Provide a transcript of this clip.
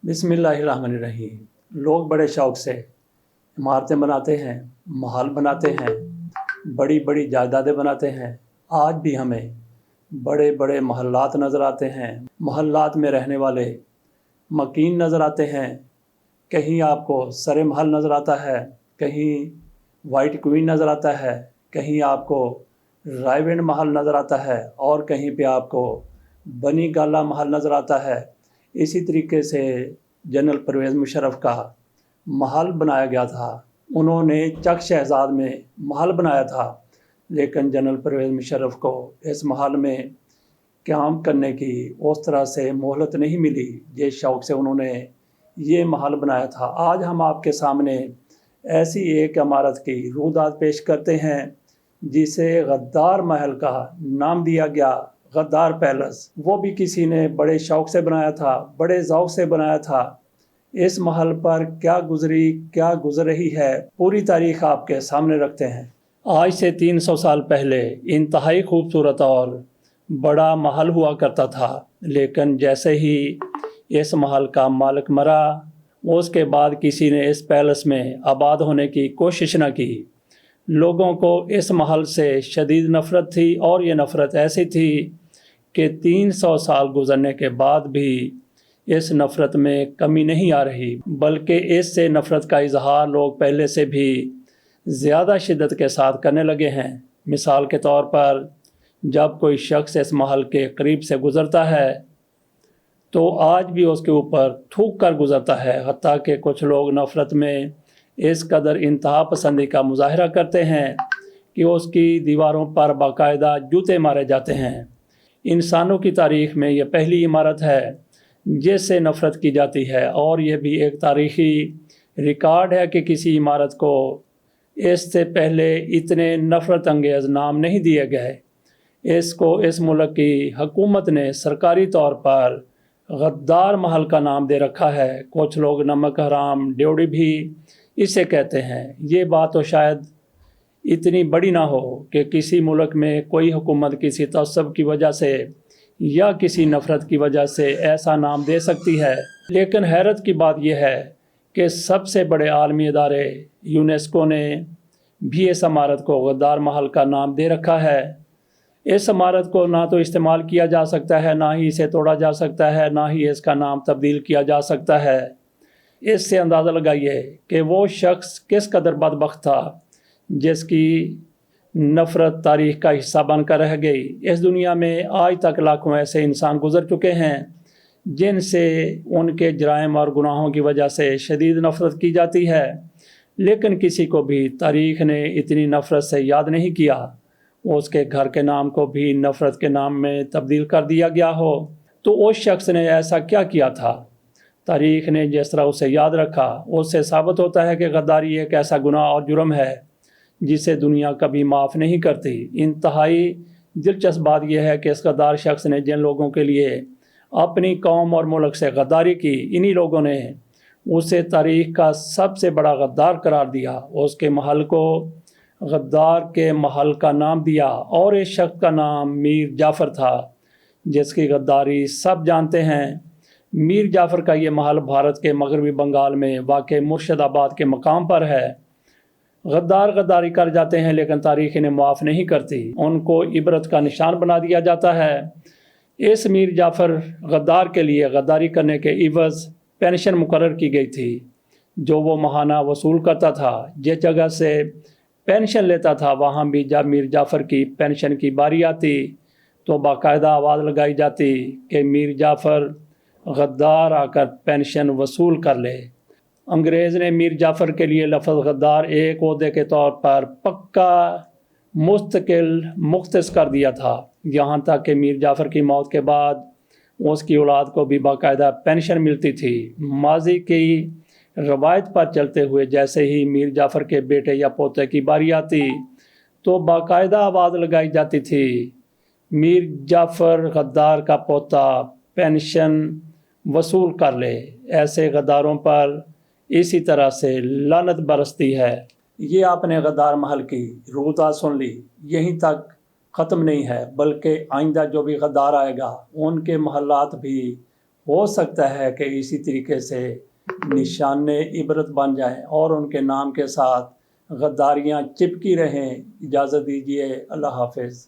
बिस्मिल्लाहिर्रहमानिर्रहीम। लोग बड़े शौक़ से इमारतें बनाते हैं, महल बनाते हैं, बड़ी बड़ी जायदादें बनाते हैं। आज भी हमें बड़े बड़े महल्लात नज़र आते हैं। महल्लात में रहने वाले मकीन नज़र आते हैं। कहीं आपको सरे महल नज़र आता है, कहीं वाइट क्वीन नज़र आता है, कहीं आपको रायविंड महल नज़र आता है और कहीं पे आपको बनी गाला महल नज़र आता है। इसी तरीके से जनरल परवेज़ मुशर्रफ का महल बनाया गया था। उन्होंने चक शहजाद में महल बनाया था, लेकिन जनरल परवेज़ मुशर्रफ को इस महल में क़याम करने की उस तरह से मोहलत नहीं मिली जिस शौक़ से उन्होंने ये महल बनाया था। आज हम आपके सामने ऐसी एक इमारत की रूदात पेश करते हैं जिसे गद्दार महल का नाम दिया गया, गद्दार पैलेस। वो भी किसी ने बड़े शौक़ से बनाया था, बड़े ज़ौक़ से बनाया था। इस महल पर क्या गुज़र रही है, पूरी तारीख़ आपके सामने रखते हैं। आज से 300 साल पहले इंतहाई खूबसूरत और बड़ा महल हुआ करता था, लेकिन जैसे ही इस महल का मालिक मरा, उसके बाद किसी ने इस पैलेस में आबाद होने की कोशिश न की। लोगों को इस महल से शदीद नफ़रत थी और ये नफ़रत ऐसी थी कि 300 साल गुज़रने के बाद भी इस नफ़रत में कमी नहीं आ रही, बल्कि इससे नफ़रत का इजहार लोग पहले से भी ज़्यादा शिद्दत के साथ करने लगे हैं। मिसाल के तौर पर जब कोई शख्स इस महल के करीब से गुज़रता है तो आज भी उसके ऊपर थूक कर गुज़रता है। हत्ता कि कुछ लोग नफ़रत में इस कदर इंतहा पसंदी का मुजाहरा करते हैं कि उसकी दीवारों पर बाकायदा जूते मारे जाते हैं। इंसानों की तारीख़ में यह पहली इमारत है जिससे नफ़रत की जाती है, और यह भी एक तारीख़ी रिकॉर्ड है कि किसी इमारत को इससे पहले इतने नफ़रत अंगेज़ नाम नहीं दिए गए। इसको इस मुल्क की हुकूमत ने सरकारी तौर पर गद्दार महल का नाम दे रखा है। कुछ लोग नमक हराम ड्योढ़ी भी इसे कहते हैं। ये बात तो शायद इतनी बड़ी ना हो कि किसी मुल्क में कोई हुकूमत किसी तअस्सुब की वजह से या किसी नफ़रत की वजह से ऐसा नाम दे सकती है, लेकिन हैरत की बात यह है कि सबसे बड़े आलमी इदारे यूनेस्को ने भी इस इमारत को गद्दार महल का नाम दे रखा है। इस इमारत को ना तो इस्तेमाल किया जा सकता है, ना ही इसे तोड़ा जा सकता है, ना ही इसका नाम तब्दील किया जा सकता है। इससे अंदाज़ा लगाइए कि वो शख्स किस कदर बदबख्त था जिसकी नफ़रत तारीख़ का हिस्सा बनकर रह गई। इस दुनिया में आज तक लाखों ऐसे इंसान गुज़र चुके हैं जिनसे उनके जराइम और गुनाहों की वजह से शदीद नफ़रत की जाती है, लेकिन किसी को भी तारीख़ ने इतनी नफ़रत से याद नहीं किया। उसके घर के नाम को भी नफ़रत के नाम में तब्दील कर दिया गया हो, तो उस शख्स ने ऐसा क्या किया था? तारीख़ ने जिस तरह उसे याद रखा, उससे साबित होता है कि गद्दारी एक ऐसा गुनाह और जुर्म है जिसे दुनिया कभी माफ़ नहीं करती। इंतहाई दिलचस्प बात यह है कि इस गद्दार शख्स ने जिन लोगों के लिए अपनी कौम और मुल्क से गद्दारी की, इन्हीं लोगों ने उसे तारीख़ का सबसे बड़ा गद्दार करार दिया। उसके महल को गद्दार के महल का नाम दिया, और इस शख्स का नाम मीर जाफ़र था जिसकी गद्दारी सब जानते हैं। मीर जाफ़र का ये महल भारत के मगरबी बंगाल में वाक़ मुर्शिदाबाद के मकाम पर है। गद्दार गद्दारी कर जाते हैं, लेकिन तारीख़ इन्हें माफ़ नहीं करती, उनको इबरत का निशान बना दिया जाता है। इस मीर जाफ़र गद्दार के लिए गद्दारी करने के इवज़ पेंशन मुकर्रर की गई थी, जो वो माहाना वसूल करता था। जिस जगह से पेंशन लेता था, वहाँ भी जब मीर जाफ़र की पेंशन की बारी आती तो बाकायदा आवाज़ लगाई जाती कि मीर जाफ़र गद्दार आकर पेंशन वसूल कर ले। अंग्रेज़ ने मीर जाफ़र के लिए लफ्ज़ गद्दार एक ओहदे के तौर पर पक्का मुस्तकिल मुख्तस कर दिया था, यहाँ तक कि मीर जाफ़र की मौत के बाद उसकी औलाद को भी बाकायदा पेंशन मिलती थी। माजी की रवायत पर चलते हुए जैसे ही मीर जाफ़र के बेटे या पोते की बारी आती तो बाकायदा आवाज़ लगाई जाती थी, मीर जाफ़र गद्दार का पोता पेंशन वसूल कर ले। ऐसे गद्दारों पर इसी तरह से लानत बरसती है। ये आपने गद्दार महल की रूदात सुन ली, यहीं तक ख़त्म नहीं है, बल्कि आइंदा जो भी गद्दार आएगा उनके महलात भी ہو سکتا ہے کہ اسی طریقے سے نشان عبرت بن جائیں اور ان کے نام کے ساتھ غداریاں چپکی رہیں۔ اجازت دیجیے، اللہ حافظ۔